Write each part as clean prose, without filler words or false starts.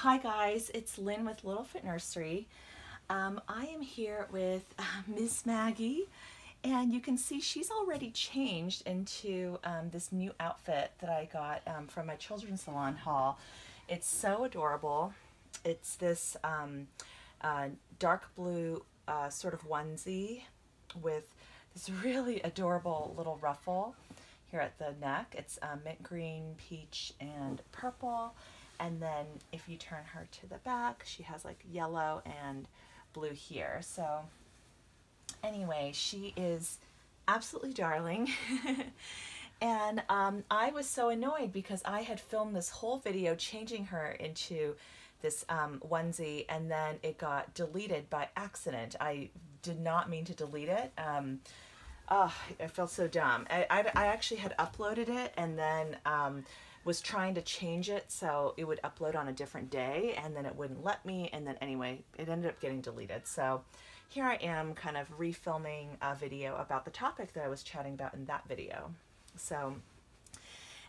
Hi guys, it's Lynn with Little Fit Nursery. I am here with Miss Maggie, and you can see she's already changed into this new outfit that I got from my children's salon haul. It's so adorable. It's this dark blue sort of onesie with this really adorable little ruffle here at the neck. It's mint green, peach, and purple. And then if you turn her to the back, she has like yellow and blue here. So anyway, she is absolutely darling. And I was so annoyed because I had filmed this whole video changing her into this onesie, and then it got deleted by accident. I did not mean to delete it. Oh, I felt so dumb. I actually had uploaded it and then was trying to change it so it would upload on a different day, and then it wouldn't let me, and then anyway, it ended up getting deleted. So here I am kind of refilming a video about the topic that I was chatting about in that video. So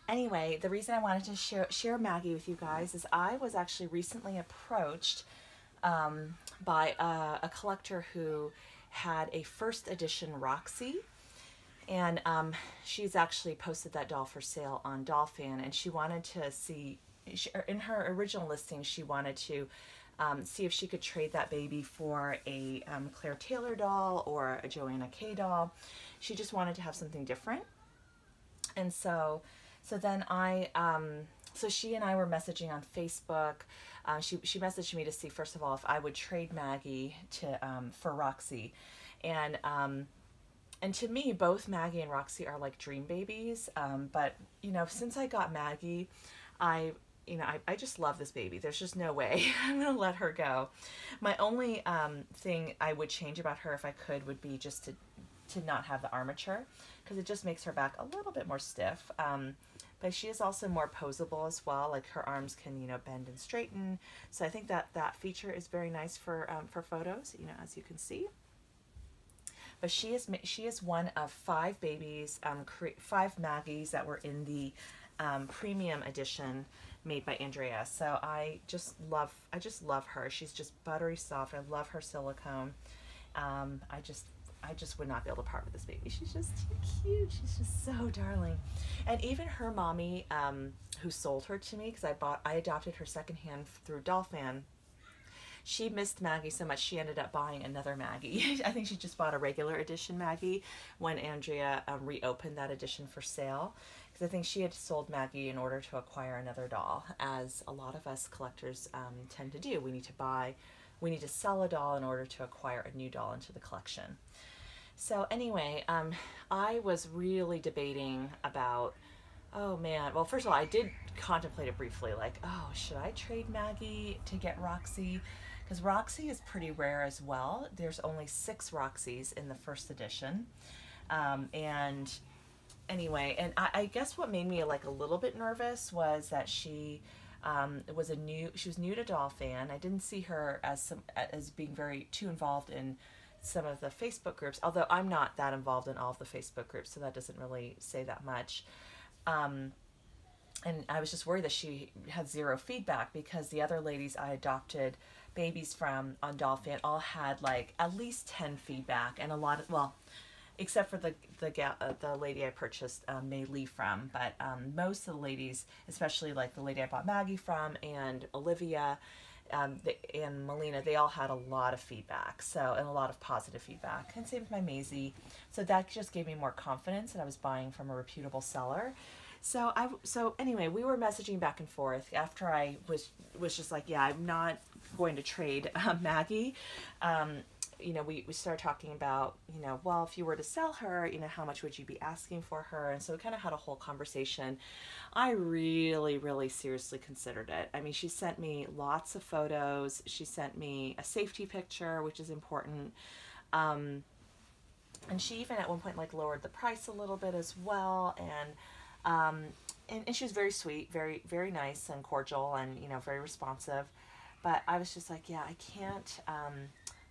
anyway, the reason I wanted to share Maggie with you guys is I was actually recently approached by a collector who had a first edition Roxy, and she's actually posted that doll for sale on Dollfan, and she wanted to see, in her original listing, she wanted to see if she could trade that baby for a Claire Taylor doll or a Joanna K doll. She just wanted to have something different. And so then so she and I were messaging on Facebook. She messaged me to see, first of all, if I would trade Maggie for Roxy. And to me, both Maggie and Roxy are like dream babies. But, you know, since I got Maggie, I just love this baby. There's just no way I'm going to let her go. My only thing I would change about her if I could would be just to not have the armature, because it just makes her back a little bit more stiff. But she is also more posable as well. Like her arms can, you know, bend and straighten. So I think that feature is very nice for photos, you know, as you can see. But she is one of 5 babies, 5 Maggies that were in the premium edition made by Andrea. So I just love her. She's just buttery soft. I love her silicone. I just would not be able to part with this baby. She's just too cute. She's just so darling. And even her mommy, who sold her to me, because I adopted her secondhand through Dollfan, she missed Maggie so much she ended up buying another Maggie. I think she just bought a regular edition Maggie when Andrea reopened that edition for sale, because I think she had sold Maggie in order to acquire another doll, as a lot of us collectors tend to do. We need to sell a doll in order to acquire a new doll into the collection. So anyway, I was really debating about, oh man, well, first of all, I did contemplate it briefly, like, oh, should I trade Maggie to get Roxy? Because Roxy is pretty rare as well. There's only 6 Roxys in the first edition. And anyway, and I guess what made me like a little bit nervous was that she was new to Dollfan. I didn't see her as being too involved in some of the Facebook groups, although I'm not that involved in all of the Facebook groups, so that doesn't really say that much. And I was just worried that she had 0 feedback, because the other ladies I adopted babies from on Dollfan all had like at least 10 feedback, and a lot of, well, except for the lady I purchased May Lee from, but most of the ladies, especially like the lady I bought Maggie from and Olivia and Melina, they all had a lot of feedback, and a lot of positive feedback, and same with my Maisie. So that just gave me more confidence that I was buying from a reputable seller. So anyway, we were messaging back and forth after I was just like, yeah, I'm not going to trade Maggie. You know, we started talking about, you know, well, if you were to sell her, you know, how much would you be asking for her? And so we kind of had a whole conversation. I really, really seriously considered it. I mean, she sent me lots of photos. She sent me a safety picture, which is important. And she even at one point like lowered the price a little bit as well. And she was very sweet, very, very nice and cordial, and, you know, very responsive. But I was just like, yeah, I can't,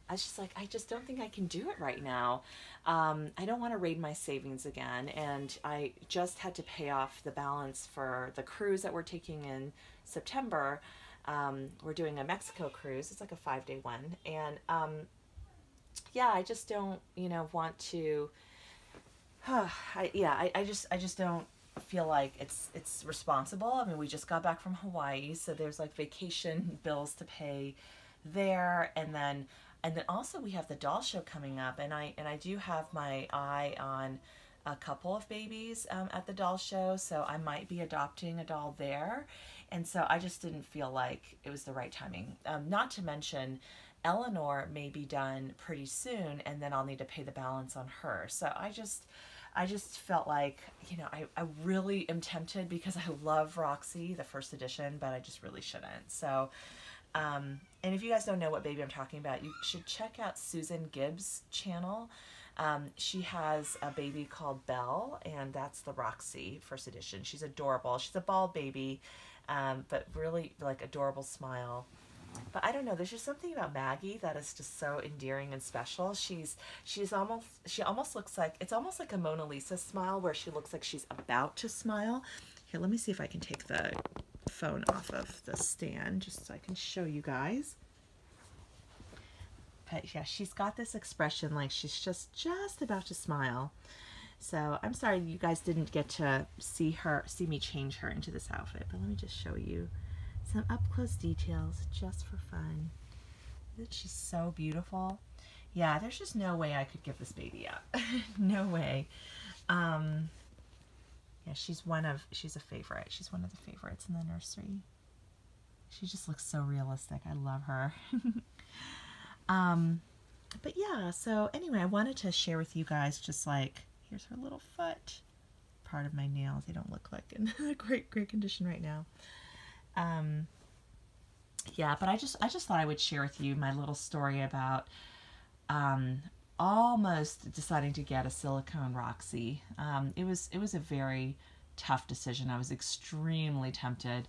I was just like, I just don't think I can do it right now. I don't want to raid my savings again, and I just had to pay off the balance for the cruise that we're taking in September. We're doing a Mexico cruise. It's like a 5-day one. And yeah, I just don't, want to, I just don't feel like it's responsible. I mean, we just got back from Hawaii, so there's like vacation bills to pay there, and then also we have the doll show coming up, and I do have my eye on a couple of babies at the doll show, so I might be adopting a doll there, and so I just didn't feel like it was the right timing. Not to mention, Eleanor may be done pretty soon, and then I'll need to pay the balance on her. So I just felt like, I really am tempted because I love Roxy, the first edition, but I just really shouldn't. So, and if you guys don't know what baby I'm talking about, you should check out Susan Gibbs' channel. She has a baby called Belle, and that's the Roxy first edition. She's adorable. She's a bald baby, but really like adorable smile. But I don't know, there's just something about Maggie that is just so endearing and special. She almost looks like, it's almost like a Mona Lisa smile where she looks like she's about to smile. Here, let me see if I can take the phone off of the stand just so I can show you guys. But yeah, she's got this expression like she's just about to smile. So I'm sorry you guys didn't get to see me change her into this outfit, but let me just show you some up-close details just for fun. She's so beautiful. Yeah, there's just no way I could give this baby up. No way. Yeah, she's a favorite. She's one of the favorites in the nursery. She just looks so realistic. I love her. But yeah, so anyway, I wanted to share with you guys just like, here's her little foot. Part of my nails. They don't look like in great condition right now. Yeah, but I just thought I would share with you my little story about almost deciding to get a silicone Roxy. It was a very tough decision. I was extremely tempted,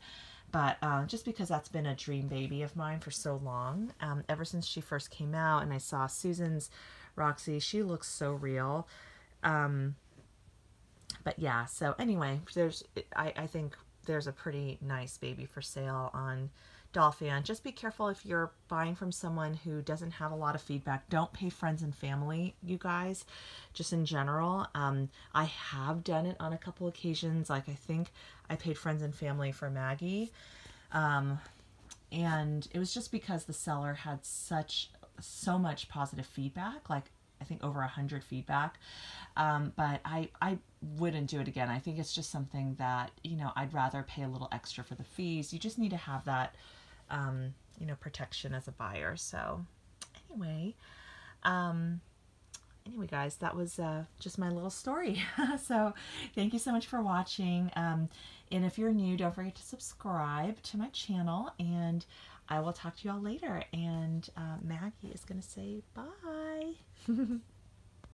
but just because that's been a dream baby of mine for so long, ever since she first came out and I saw Susan's Roxy, she looks so real. But yeah, so anyway, I think there's a pretty nice baby for sale on Dollfan. Just be careful if you're buying from someone who doesn't have a lot of feedback. Don't pay friends and family, you guys, just in general. I have done it on a couple occasions. Like, I think I paid friends and family for Maggie. And it was just because the seller had so much positive feedback, like I think over 100 feedback. But I wouldn't do it again. I think it's just something that, I'd rather pay a little extra for the fees. You just need to have that, protection as a buyer. So anyway, guys, that was just my little story. So thank you so much for watching. And if you're new, don't forget to subscribe to my channel, and I will talk to you all later. And Maggie is going to say bye.